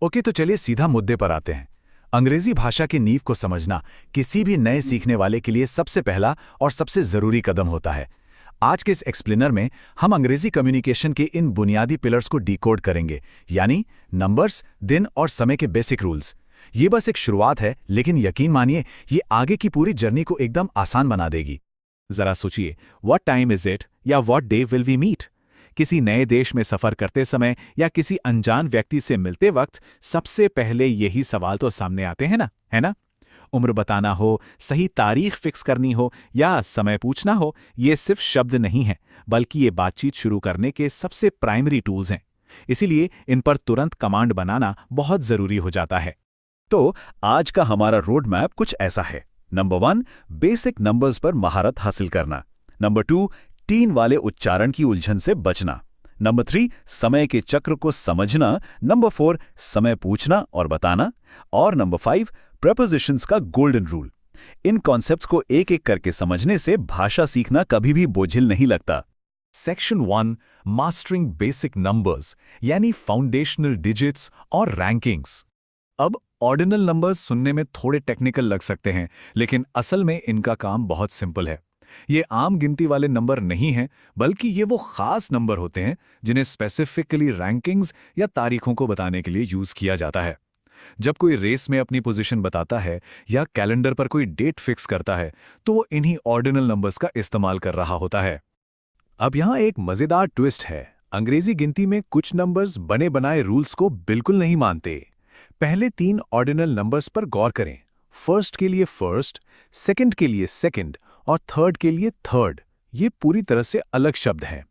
Okay, तो चलिए सीधा मुद्दे पर आते हैं। अंग्रेजी भाषा की नींव को समझना किसी भी नए सीखने वाले के लिए सबसे पहला और सबसे जरूरी कदम होता है। आज के इस एक्सप्लेनर में हम अंग्रेजी कम्युनिकेशन के इन बुनियादी पिलर्स को डिकोड करेंगे, यानी नंबर्स, दिन और समय के बेसिक रूल्स। ये बस एक शुरुआत है, लेकिन यकीन मानिए ये आगे की पूरी जर्नी को एकदम आसान बना देगी। जरा सोचिए, व्हाट टाइम इज इट या what day will we meet. किसी नए देश में सफर करते समय या किसी अनजान व्यक्ति से मिलते वक्त सबसे पहले यही सवाल तो सामने आते हैं ना, है ना? उम्र बताना हो, सही तारीख फिक्स करनी हो या समय पूछना हो, ये सिर्फ शब्द नहीं है, बल्कि ये बातचीत शुरू करने के सबसे प्राइमरी टूल्स हैं। इसीलिए इन पर तुरंत कमांड बनाना बहुत जरूरी हो जाता है। तो आज का हमारा रोड मैप कुछ ऐसा है। नंबर 1, बेसिक नंबर्स पर महारत हासिल करना। नंबर 2, टीन वाले उच्चारण की उलझन से बचना। नंबर 3, समय के चक्र को समझना। नंबर 4, समय पूछना और बताना। और नंबर 5, प्रेपोजिशंस का गोल्डन रूल। इन कॉन्सेप्ट्स को एक एक करके समझने से भाषा सीखना कभी भी बोझिल नहीं लगता। सेक्शन 1, मास्टरिंग बेसिक नंबर्स, यानी फाउंडेशनल डिजिट्स और रैंकिंग्स। अब ऑर्डिनल नंबर्स सुनने में थोड़े टेक्निकल लग सकते हैं, लेकिन असल में इनका काम बहुत सिंपल है। ये आम गिनती वाले नंबर नहीं हैं, बल्कि ये वो खास नंबर होते हैं जिन्हें स्पेसिफिकली रैंकिंग्स या तारीखों को बताने के लिए यूज किया जाता है। जब कोई रेस में अपनी पोजीशन बताता है या कैलेंडर पर कोई डेट फिक्स करता है, तो वो इन्हीं ऑर्डिनल नंबर्स का इस्तेमाल कर रहा होता है। अब यहाँ एक मजेदार ट्विस्ट है। अंग्रेजी गिनती में कुछ नंबर्स बने बनाए रूल्स को बिल्कुल नहीं मानते। पहले 3 ऑर्डिनल नंबर्स पर गौर करें। फर्स्ट के लिए फर्स्ट, सेकंड के लिए सेकंड और थर्ड के लिए थर्ड। ये पूरी तरह से अलग शब्द हैं।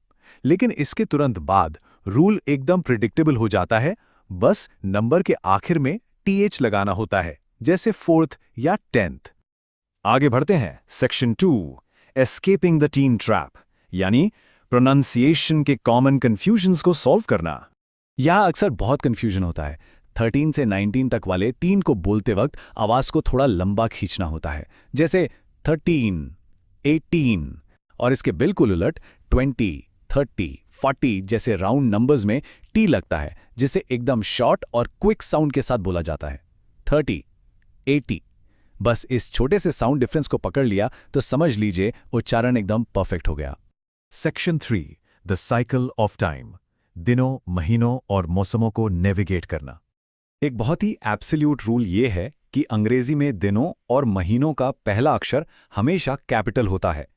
लेकिन इसके तुरंत बाद रूल एकदम प्रिडिक्टेबल हो जाता है। बस नंबर के आखिर में टीएच लगाना होता है, जैसे 4th या 10th। आगे बढ़ते हैं। Section 2, escaping the tin trap, यानी प्रोनाउंसिएशन के कॉमन कंफ्यूजन्स को सॉल्व करना। यह अक्सर बहुत कंफ्यूजन होता है। 13 से 19 तक वाले 3 को बोलते वक्त आवाज को थोड़ा लंबा खींचना होता है, जैसे 13, 18। और इसके बिल्कुल उलट 20, 30, 40 जैसे राउंड नंबर्स में टी लगता है, जिसे एकदम शॉर्ट और क्विक साउंड के साथ बोला जाता है। 30, 80। बस इस छोटे से साउंड डिफरेंस को पकड़ लिया तो समझ लीजिए उच्चारण एकदम परफेक्ट हो गया। Section 3, the cycle of time, दिनों, महीनों और मौसमों को नेविगेट करना। एक बहुत ही एब्सोल्यूट रूल ये है कि अंग्रेजी में दिनों और महीनों का पहला अक्षर हमेशा कैपिटल होता है।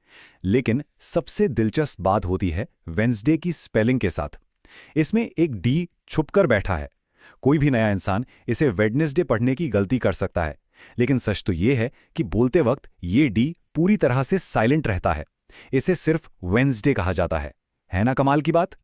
लेकिन सबसे दिलचस्प बात होती है वेंसडे की स्पेलिंग के साथ। इसमें एक डी छुपकर बैठा है। कोई भी नया इंसान इसे वेडनेसडे पढ़ने की गलती कर सकता है, लेकिन सच तो ये है कि बोलते वक्त ये डी पूरी तरह से साइलेंट रहता है। इसे सिर्फ वेंसडे कहा जाता है ना कमाल की बात?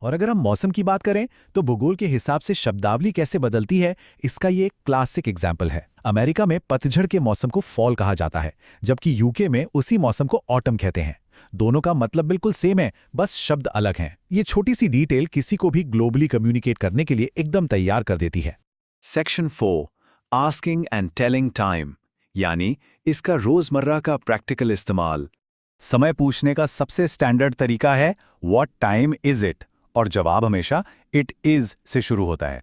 और अगर हम मौसम की बात करें तो भूगोल के हिसाब से शब्दावली कैसे बदलती है, इसका ये एक क्लासिक एग्जाम्पल है। अमेरिका में पतझड़ के मौसम को फॉल कहा जाता है, जबकि यूके में उसी मौसम को ऑटम कहते हैं। दोनों का मतलब बिल्कुल सेम है, बस शब्द अलग हैं। ये छोटी सी डिटेल किसी को भी ग्लोबली कम्युनिकेट करने के लिए एकदम तैयार कर देती है। Section 4, asking and telling time, यानी इसका रोजमर्रा का प्रैक्टिकल इस्तेमाल। समय पूछने का सबसे स्टैंडर्ड तरीका है व्हाट टाइम इज इट, और जवाब हमेशा इट इज से शुरू होता है।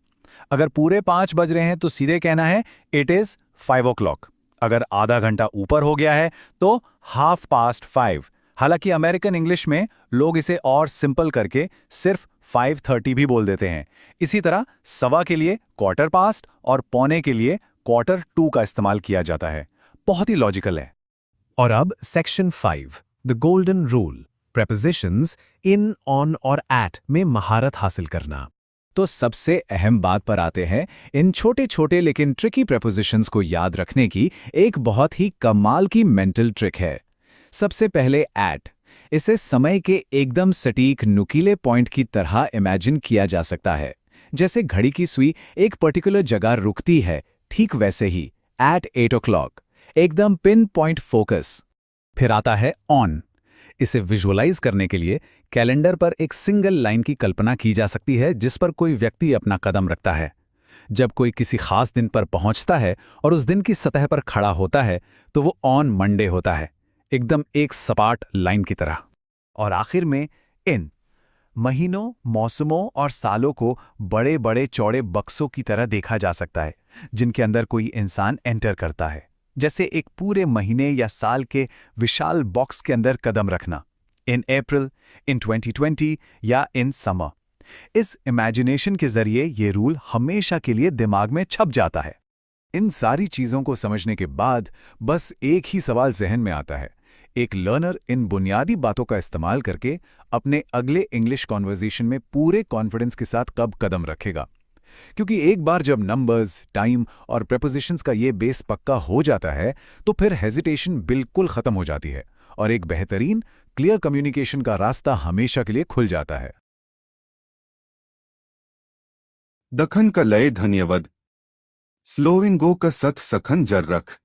अगर पूरे 5 बज रहे हैं तो सीधे कहना है इट इज 5 o'clock। अगर आधा घंटा ऊपर हो गया है तो 5:30। हालांकि अमेरिकन इंग्लिश में लोग इसे और सिंपल करके सिर्फ 5:30 भी बोल देते हैं। इसी तरह सवा के लिए 1/4 और पौने के लिए 1/4 का इस्तेमाल किया जाता है। बहुत ही लॉजिकल है। और अब section 5, the golden rule, prepositions in, on और एट में महारत हासिल करना। तो सबसे अहम बात पर आते हैं। इन छोटे छोटे लेकिन ट्रिकी प्रेपोजिशंस को याद रखने की एक बहुत ही कमाल की मेंटल ट्रिक है। सबसे पहले एट। इसे समय के एकदम सटीक नुकीले पॉइंट की तरह इमेजिन किया जा सकता है। जैसे घड़ी की सुई एक पर्टिकुलर जगह रुकती है, ठीक वैसे ही एट 8 o'clock, एकदम पिन पॉइंट फोकस। फिर आता है ऑन। इसे विजुअलाइज करने के लिए कैलेंडर पर एक सिंगल लाइन की कल्पना की जा सकती है, जिस पर कोई व्यक्ति अपना कदम रखता है। जब कोई किसी खास दिन पर पहुंचता है और उस दिन की सतह पर खड़ा होता है तो वो ऑन मंडे होता है, एकदम एक सपाट लाइन की तरह। और आखिर में इन, महीनों, मौसमों और सालों को बड़े बड़े चौड़े बक्सों की तरह देखा जा सकता है, जिनके अंदर कोई इंसान एंटर करता है, जैसे एक पूरे महीने या साल के विशाल बॉक्स के अंदर कदम रखना, इन अप्रैल, इन 2020 या इन समर। इस इमेजिनेशन के जरिए ये रूल हमेशा के लिए दिमाग में छप जाता है। इन सारी चीज़ों को समझने के बाद बस एक ही सवाल जहन में आता है, एक लर्नर इन बुनियादी बातों का इस्तेमाल करके अपने अगले इंग्लिश कॉन्वर्सेशन में पूरे कॉन्फिडेंस के साथ कब कदम रखेगा। क्योंकि एक बार जब नंबर्स, टाइम और प्रेपोजिशंस का ये बेस पक्का हो जाता है तो फिर हेजिटेशन बिल्कुल खत्म हो जाती है और एक बेहतरीन, क्लियर कम्युनिकेशन का रास्ता हमेशा के लिए खुल जाता है। दखन का लय धन्यवाद। स्लो इन गो का सत सखन जर रख।